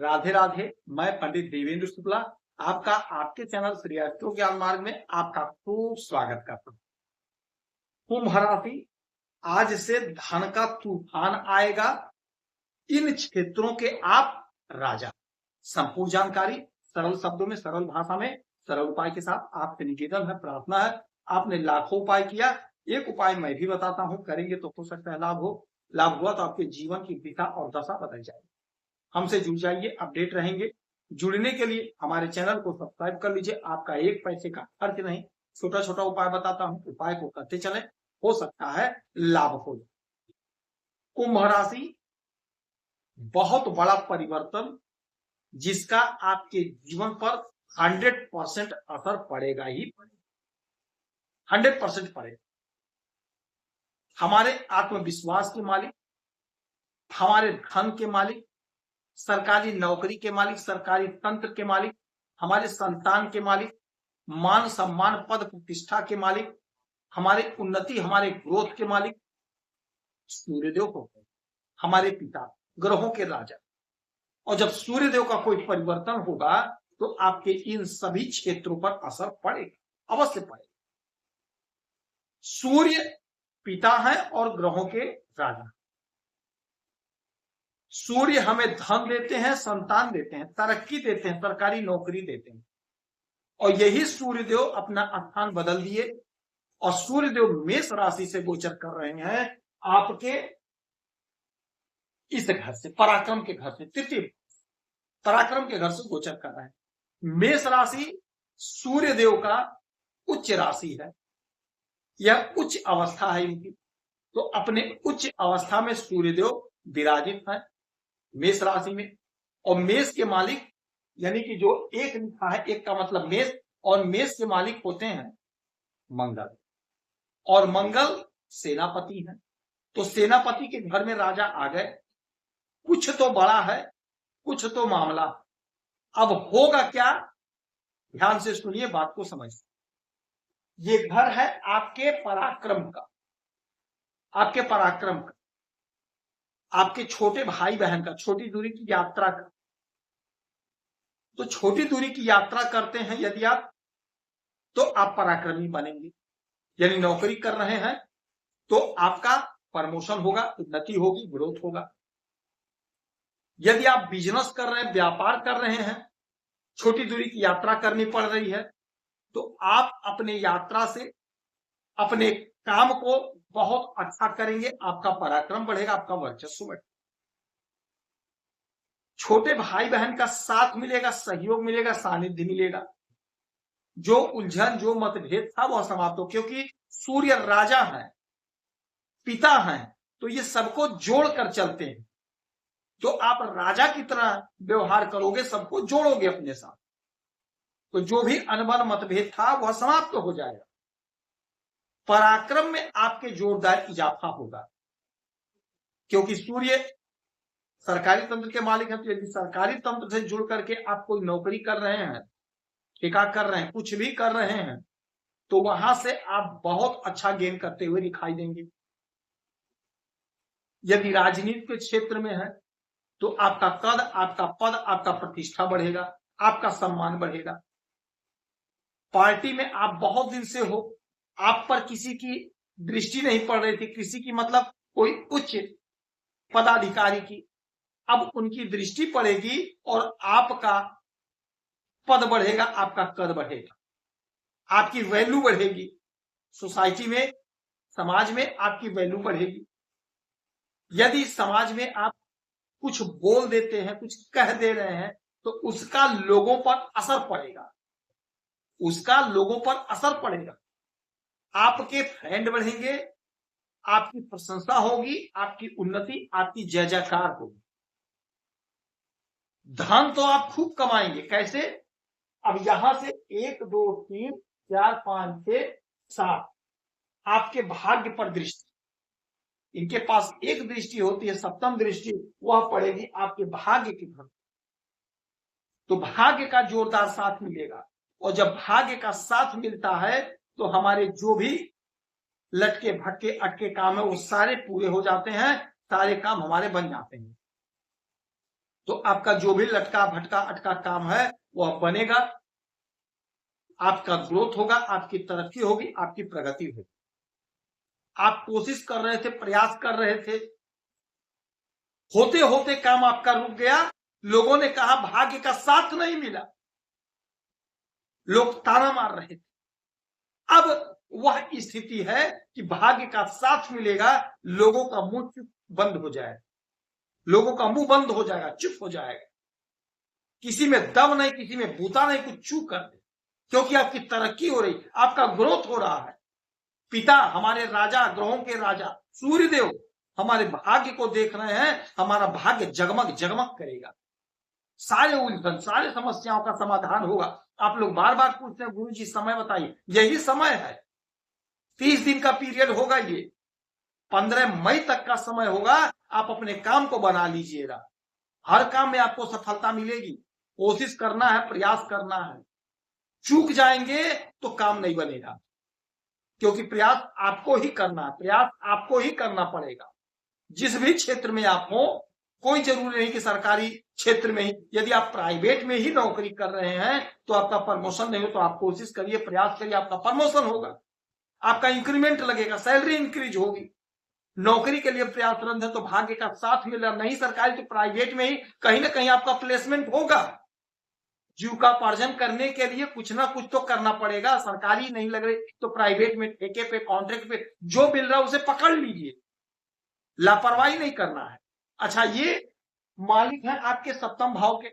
राधे राधे। मैं पंडित देवेंद्र शुक्ला आपका आपके चैनल श्री एस्ट्रो ज्ञान मार्ग में आपका खूब स्वागत करता हूं। कुंभ राशि, आज से धन का तूफान आएगा। इन क्षेत्रों के आप राजा। संपूर्ण जानकारी सरल शब्दों में, सरल भाषा में, सरल उपाय के साथ आपसे निवेदन है, प्रार्थना है। आपने लाखों उपाय किया, एक उपाय मैं भी बताता हूं, करेंगे तो हो सकता है लाभ हो। लाभ हुआ तो आपके जीवन की दिशा और दशा बदल जाएगी। हमसे जुड़ जाइए, अपडेट रहेंगे। जुड़ने के लिए हमारे चैनल को सब्सक्राइब कर लीजिए। आपका एक पैसे का खर्च नहीं, छोटा छोटा उपाय बताता हूं, उपाय को करते चले, हो सकता है लाभ हो जाए। कुंभ राशि, बहुत बड़ा परिवर्तन जिसका आपके जीवन पर 100% असर पड़ेगा ही पड़ेगा, 100% पड़ेगा। हमारे आत्मविश्वास के मालिक, हमारे धन के मालिक, सरकारी नौकरी के मालिक, सरकारी तंत्र के मालिक, हमारे संतान के मालिक, मान सम्मान पद प्रतिष्ठा के मालिक, हमारे उन्नति, हमारे ग्रोथ के मालिक सूर्यदेव हो गए, हमारे पिता, ग्रहों के राजा। और जब सूर्यदेव का कोई परिवर्तन होगा तो आपके इन सभी क्षेत्रों पर असर पड़ेगा, अवश्य पड़ेगा। सूर्य पिता है और ग्रहों के राजा। सूर्य हमें धन देते हैं, संतान देते हैं, तरक्की देते हैं, सरकारी नौकरी देते हैं। और यही सूर्यदेव अपना स्थान बदल दिए और सूर्यदेव मेष राशि से गोचर कर रहे हैं आपके इस घर से, पराक्रम के घर से, तृतीय पराक्रम के घर से गोचर कर रहे हैं। मेष राशि सूर्यदेव का उच्च राशि है, यह उच्च अवस्था है इनकी। तो अपने उच्च अवस्था में सूर्यदेव विराजित है मेष राशि में। और मेष के मालिक, यानी कि जो एक लिखा है, एक का मतलब मेष, और मेष के मालिक होते हैं मंगल। और मंगल सेनापति है, तो सेनापति के घर में राजा आ गए। कुछ तो बड़ा है, कुछ तो मामला। अब होगा क्या, ध्यान से सुनिए, बात को समझिए। ये घर है आपके पराक्रम का, आपके पराक्रम का, आपके छोटे भाई बहन का, छोटी दूरी की यात्रा का। तो छोटी दूरी की यात्रा करते हैं यदि आप, तो आप पराक्रमी बनेंगे। यानी नौकरी कर रहे हैं तो आपका प्रमोशन होगा, उन्नति होगी, ग्रोथ होगा। यदि आप बिजनेस कर रहे हैं, व्यापार कर रहे हैं, छोटी दूरी की यात्रा करनी पड़ रही है, तो आप अपने यात्रा से अपने काम को बहुत अच्छा करेंगे, आपका पराक्रम बढ़ेगा, आपका वर्चस्व बढ़ेगा। छोटे भाई बहन का साथ मिलेगा, सहयोग मिलेगा, सानिध्य मिलेगा। जो उलझन, जो मतभेद था वह समाप्त हो, क्योंकि सूर्य राजा है, पिता है, तो ये सबको जोड़कर चलते हैं। तो आप राजा की तरह व्यवहार करोगे, सबको जोड़ोगे अपने साथ, तो जो भी अनबन मतभेद था वह समाप्त हो जाएगा। पराक्रम में आपके जोरदार इजाफा होगा, क्योंकि सूर्य सरकारी तंत्र के मालिक हैं। तो यदि सरकारी तंत्र से जुड़ करके आप कोई नौकरी कर रहे हैं, ठेका कर रहे हैं, कुछ भी कर रहे हैं, तो वहां से आप बहुत अच्छा गेन करते हुए दिखाई देंगे। यदि राजनीति के क्षेत्र में है तो आपका कद, आपका पद, आपका प्रतिष्ठा बढ़ेगा, आपका सम्मान बढ़ेगा। पार्टी में आप बहुत दिन से हो, आप पर किसी की दृष्टि नहीं पड़ रही थी, किसी की मतलब कोई उच्च पदाधिकारी की, अब उनकी दृष्टि पड़ेगी और आपका पद बढ़ेगा, आपका कद बढ़ेगा, आपकी वैल्यू बढ़ेगी। सोसाइटी में, समाज में आपकी वैल्यू बढ़ेगी। यदि समाज में आप कुछ बोल देते हैं, कुछ कह दे रहे हैं, तो उसका लोगों पर असर पड़ेगा, उसका लोगों पर असर पड़ेगा। आपके फ्रेंड बढ़ेंगे, आपकी प्रशंसा होगी, आपकी उन्नति, आपकी जय जयकार होगी। धन तो आप खूब कमाएंगे। कैसे? अब यहां से 1 2 3 4 5 6 7 आपके भाग्य पर दृष्टि, इनके पास एक दृष्टि होती है, सप्तम दृष्टि, वह पड़ेगी आपके भाग्य की तरफ। तो भाग्य का जोरदार साथ मिलेगा। और जब भाग्य का साथ मिलता है तो हमारे जो भी लटके भटके अटके काम है वो सारे पूरे हो जाते हैं, सारे काम हमारे बन जाते हैं। तो आपका जो भी लटका भटका अटका काम है वो अब बनेगा, आपका ग्रोथ होगा, आपकी तरक्की होगी, आपकी प्रगति होगी। आप कोशिश कर रहे थे, प्रयास कर रहे थे, होते होते काम आपका रुक गया, लोगों ने कहा भाग्य का साथ नहीं मिला, लोग ताना मार रहे थे। अब वह स्थिति है कि भाग्य का साथ मिलेगा, लोगों का मुंह चुप बंद हो जाएगा, लोगों का मुंह बंद हो जाएगा, चुप हो जाएगा, किसी में दम नहीं, किसी में बूता नहीं, कुछ चूक कर दे, क्योंकि आपकी तरक्की हो रही, आपका ग्रोथ हो रहा है। पिता हमारे राजा, ग्रहों के राजा सूर्यदेव हमारे भाग्य को देख रहे हैं, हमारा भाग्य जगमग जगमग करेगा, सारे उलझन सारे समस्याओं का समाधान होगा। आप लोग बार बार पूछते हैं गुरु जी समय बताइए, यही समय है, 30 दिन का पीरियड होगा, ये 15 मई तक का समय होगा। आप अपने काम को बना लीजिएगा, हर काम में आपको सफलता मिलेगी, कोशिश करना है, प्रयास करना है। चूक जाएंगे तो काम नहीं बनेगा, क्योंकि प्रयास आपको ही करना है, प्रयास आपको ही करना पड़ेगा। जिस भी क्षेत्र में आप हो, कोई जरूरी नहीं कि सरकारी क्षेत्र में ही, यदि आप प्राइवेट में ही नौकरी कर रहे हैं तो आपका प्रमोशन नहीं हो, तो आप कोशिश करिए, प्रयास करिए, आपका प्रमोशन होगा, आपका इंक्रीमेंट लगेगा, सैलरी इंक्रीज होगी। नौकरी के लिए प्रयासरत है तो भाग्य का साथ मिल रहा, नहीं सरकारी तो प्राइवेट में ही कहीं ना कहीं आपका प्लेसमेंट होगा। जीविकोपार्जन करने के लिए कुछ ना कुछ तो करना पड़ेगा, सरकारी नहीं लग रही तो प्राइवेट में, ठेके पे, कॉन्ट्रैक्ट पे जो मिल रहा है उसे पकड़ लीजिए, लापरवाही नहीं करना है। अच्छा, ये मालिक है आपके सप्तम भाव के,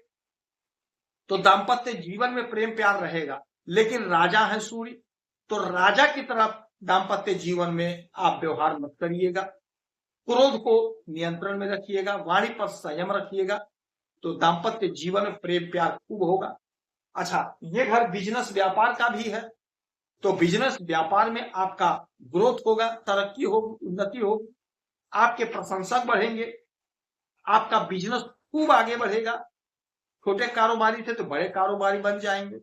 तो दाम्पत्य जीवन में प्रेम प्यार रहेगा, लेकिन राजा है सूर्य, तो राजा की तरफ दाम्पत्य जीवन में आप व्यवहार मत करिएगा, क्रोध को नियंत्रण में रखिएगा, वाणी पर संयम रखिएगा, तो दाम्पत्य जीवन में प्रेम प्यार खूब होगा। अच्छा, ये घर बिजनेस व्यापार का भी है, तो बिजनेस व्यापार में आपका ग्रोथ होगा, तरक्की होगी, उन्नति होगी, आपके प्रशंसक बढ़ेंगे, आपका बिजनेस खूब आगे बढ़ेगा, छोटे कारोबारी थे तो बड़े कारोबारी बन जाएंगे,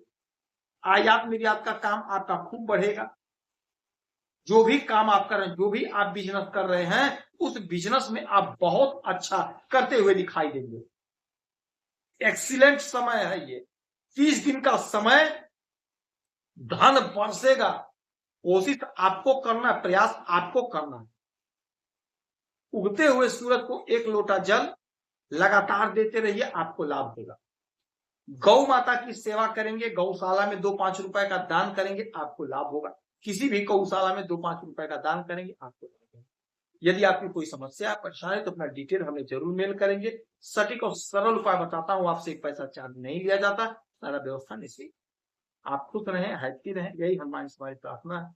आयात निर्यात का काम आपका खूब बढ़ेगा, जो भी काम आप कर रहे हैं, जो भी आप बिजनेस कर रहे हैं, उस बिजनेस में आप बहुत अच्छा करते हुए दिखाई देंगे। एक्सीलेंट समय है ये, 30 दिन का समय, धन बरसेगा, कोशिश आपको करना है, प्रयास आपको करना है। उगते हुए सूरज को एक लोटा जल लगातार देते रहिए, आपको लाभ होगा। गौ माता की सेवा करेंगे, गौशाला में 2-5 रुपए का दान करेंगे, आपको लाभ होगा। किसी भी गौशाला में 2-5 रुपए का दान करेंगे, आपको लाभ होगा। यदि आपकी कोई समस्या परेशानी तो अपना डिटेल हमें जरूर मेल करेंगे, सटीक और सरल उपाय बताता हूं, आपसे एक पैसा चार्ज नहीं लिया जाता, सारा व्यवस्था निश्चित। आप खुश रहें, हैप्पी रहें, यही हमारी प्रार्थना है।